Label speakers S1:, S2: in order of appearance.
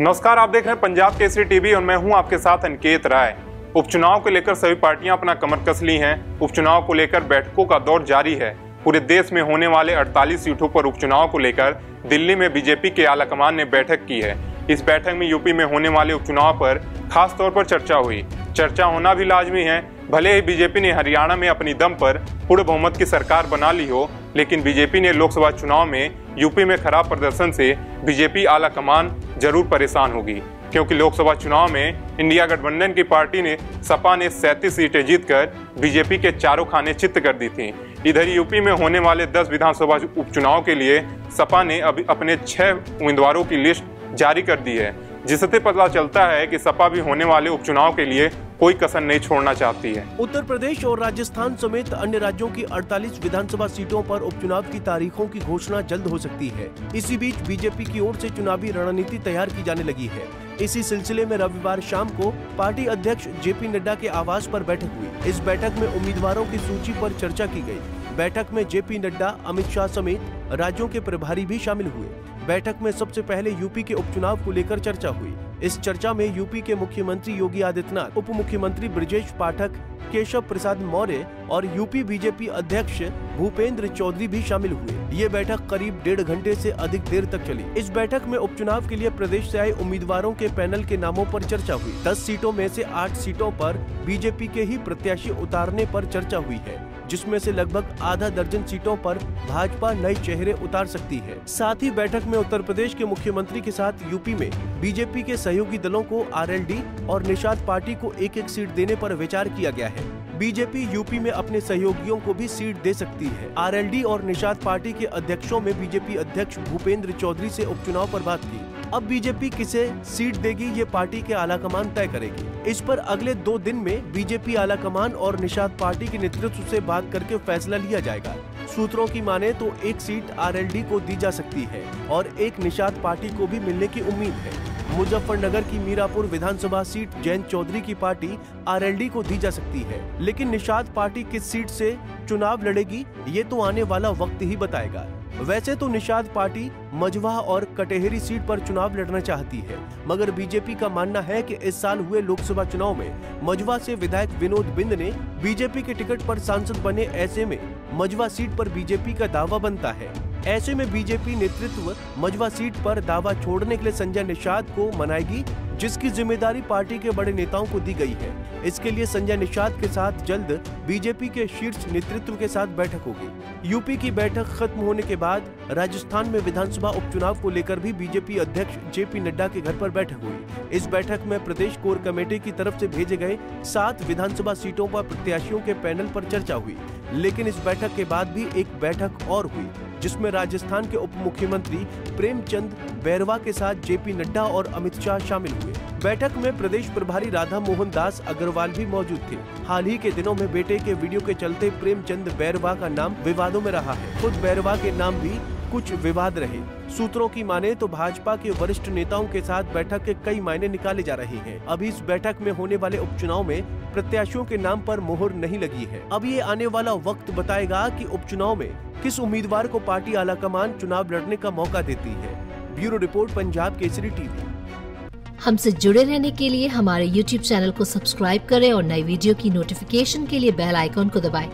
S1: नमस्कार, आप देख रहे हैं पंजाब केसरी टीवी और मैं हूं आपके साथ अंकित राय। उपचुनाव को लेकर सभी पार्टियां अपना कमर कस ली हैं। उपचुनाव को लेकर बैठकों का दौर जारी है। पूरे देश में होने वाले 48 सीटों पर उपचुनाव को लेकर दिल्ली में बीजेपी के आलाकमान ने बैठक की है। इस बैठक में यूपी में होने वाले उपचुनाव पर खास तौर पर चर्चा हुई। चर्चा होना भी लाजमी है। भले ही बीजेपी ने हरियाणा में अपनी दम पर पूर्ण बहुमत की सरकार बना ली हो, लेकिन बीजेपी ने लोकसभा चुनाव में यूपी में खराब प्रदर्शन से बीजेपी आलाकमान जरूर परेशान होगी, क्योंकि लोकसभा चुनाव में इंडिया गठबंधन की पार्टी ने सपा ने 37 सीटें जीतकर बीजेपी के चारों खाने चित्त कर दी थीं। इधर यूपी में होने वाले 10 विधानसभा उपचुनाव के लिए सपा ने अभी अपने 6 उम्मीदवारों की लिस्ट जारी कर दी है, जिससे पता चलता है कि सपा भी होने वाले उपचुनाव के लिए कोई कसर नहीं छोड़ना चाहती है।
S2: उत्तर प्रदेश और राजस्थान समेत अन्य राज्यों की 48 विधानसभा सीटों पर उपचुनाव की तारीखों की घोषणा जल्द हो सकती है। इसी बीच बीजेपी की ओर से चुनावी रणनीति तैयार की जाने लगी है। इसी सिलसिले में रविवार शाम को पार्टी अध्यक्ष जेपी नड्डा के आवास पर बैठक हुई। इस बैठक में उम्मीदवारों की सूची पर चर्चा की गई। बैठक में जेपी नड्डा, अमित शाह समेत राज्यों के प्रभारी भी शामिल हुए। बैठक में सबसे पहले यूपी के उपचुनाव को लेकर चर्चा हुई। इस चर्चा में यूपी के मुख्यमंत्री योगी आदित्यनाथ, उप मुख्यमंत्री ब्रजेश पाठक, केशव प्रसाद मौर्य और यूपी बीजेपी अध्यक्ष भूपेंद्र चौधरी भी शामिल हुए। ये बैठक करीब 1.5 घंटे से अधिक देर तक चली। इस बैठक में उपचुनाव के लिए प्रदेश से आए उम्मीदवारों के पैनल के नामों पर चर्चा हुई। 10 सीटों में से 8 सीटों पर बीजेपी के ही प्रत्याशी उतारने पर चर्चा हुई है, जिसमें से लगभग आधा दर्जन सीटों पर भाजपा नए चेहरे उतार सकती है। साथ ही बैठक में उत्तर प्रदेश के मुख्यमंत्री के साथ यूपी में बीजेपी के सहयोगी दलों को आरएलडी और निषाद पार्टी को एक-एक सीट देने पर विचार किया गया है। बीजेपी यूपी में अपने सहयोगियों को भी सीट दे सकती है। आरएलडी और निषाद पार्टी के अध्यक्षों में बीजेपी अध्यक्ष भूपेंद्र चौधरी से उपचुनाव पर बात की। अब बीजेपी किसे सीट देगी, ये पार्टी के आलाकमान तय करेगी। इस पर अगले 2 दिन में बीजेपी आलाकमान और निषाद पार्टी के नेतृत्व से बात करके फैसला लिया जाएगा। सूत्रों की माने तो एक सीट आरएलडी को दी जा सकती है और एक निषाद पार्टी को भी मिलने की उम्मीद है। मुजफ्फरनगर की मीरापुर विधानसभा सीट जयंत चौधरी की पार्टी आरएलडी को दी जा सकती है, लेकिन निषाद पार्टी किस सीट से चुनाव लड़ेगी ये तो आने वाला वक्त ही बताएगा। वैसे तो निषाद पार्टी मझवा और कटेहरी सीट पर चुनाव लड़ना चाहती है, मगर बीजेपी का मानना है कि इस साल हुए लोकसभा चुनाव में मझवा से विधायक विनोद बिंद ने बीजेपी के टिकट पर सांसद बने। ऐसे में मझवा सीट पर बीजेपी का दावा बनता है। ऐसे में बीजेपी नेतृत्व मझवा सीट पर दावा छोड़ने के लिए संजय निषाद को मनाएगी, जिसकी जिम्मेदारी पार्टी के बड़े नेताओं को दी गई है। इसके लिए संजय निषाद के साथ जल्द बीजेपी के शीर्ष नेतृत्व के साथ बैठक होगी। यूपी की बैठक खत्म होने के बाद राजस्थान में विधानसभा उपचुनाव को लेकर भी बीजेपी अध्यक्ष जेपी नड्डा के घर पर बैठक हुई। इस बैठक में प्रदेश कोर कमेटी की तरफ से भेजे गए 7 विधानसभा सीटों पर प्रत्याशियों के पैनल पर चर्चा हुई। लेकिन इस बैठक के बाद भी एक बैठक और हुई, जिसमें राजस्थान के उप मुख्यमंत्री प्रेमचंद बैरवा के साथ जेपी नड्डा और अमित शाह शामिल हुए। बैठक में प्रदेश प्रभारी राधा मोहन दास अग्रवाल भी मौजूद थे। हाल ही के दिनों में बेटे के वीडियो के चलते प्रेमचंद बैरवा का नाम विवादों में रहा है। खुद बैरवा के नाम भी कुछ विवाद रहे। सूत्रों की माने तो भाजपा के वरिष्ठ नेताओं के साथ बैठक के कई मायने निकाले जा रहे हैं। अभी इस बैठक में होने वाले उपचुनाव में प्रत्याशियों के नाम पर मोहर नहीं लगी है। अब ये आने वाला वक्त बताएगा कि उपचुनाव में किस उम्मीदवार को पार्टी आलाकमान चुनाव लड़ने का मौका देती है। Bureau report, Punjab Kesari TV.
S3: हमसे जुड़े रहने के लिए हमारे YouTube चैनल को सब्सक्राइब करें और नई वीडियो की नोटिफिकेशन के लिए बेल आइकॉन को दबाएं।